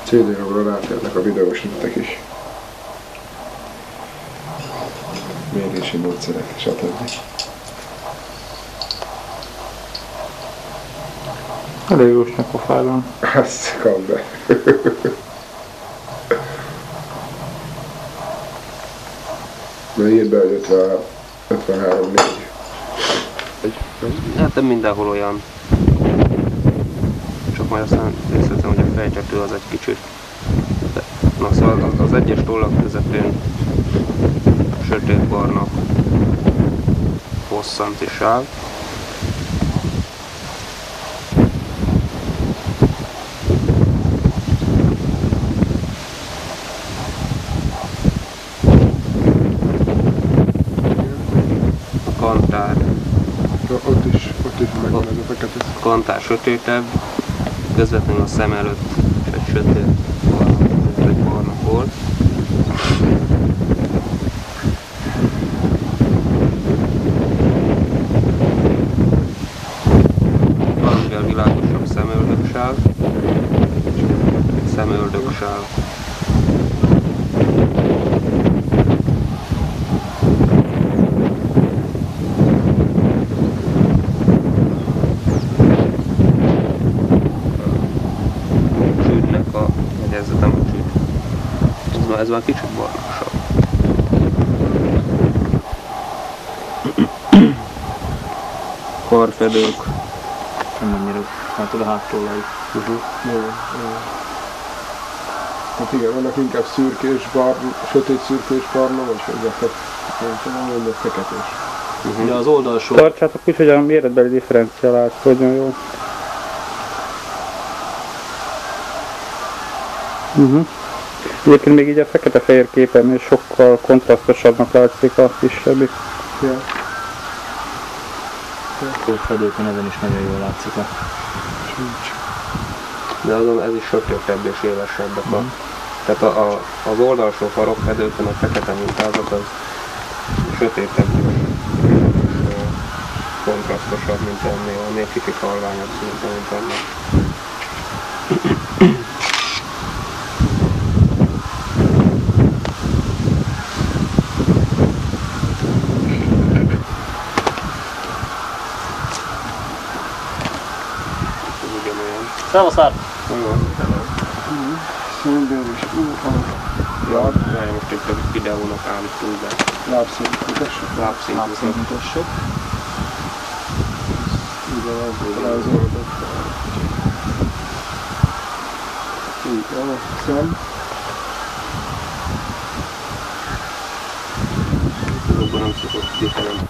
CD-romra rátérnek a videós nettek is. Mérési módszerek, stb. Elég jósnak a fájlon. Azt kap be. De írd be, hogy 53-4. Hát nem mindenhol olyan. Csak majd aztán észrevettem, hogy a fejtető az egy kicsit. Na szóval az egyes tollak közepén sötétbarna hosszanti sáv. Kantár. Ott is megvan ez a fekete. A kantár sötétebb, közvetlenül a szem előtt egy sötét barna volt. Valamivel világosabb szemöldöksáv. Szemöldöksáv. Ez már kicsit barnásabb. Karfedők. Nem annyira, látod a háttollai. Hát igen, vannak inkább szürkés barna, sötét szürkés barna, vagy ezeket nem feketés. De az oldalsó... Tartsátok úgy, hogy a méretbeli differencia látszódjon jól. Egyébként még így a fekete-fehér képen is sokkal kontrasztosabbnak látszik a kisebbik. Ja. Fedőkön ezen is nagyon jól látszik a... De azon ez is sötétebb és élesebbek. Tehát az oldalsó farokfedőkön a fekete mintázat az sötétebb és kontrasztosabb, mint ennél kicsit halványabb szinte, mint annak. Szevasz Árp! Ja, most itt a videónak állítunk be. Lábszint mutassuk. Lábszint mutassuk. Igen, rajzolódott. Így van a szem. Azokban nem szokott different.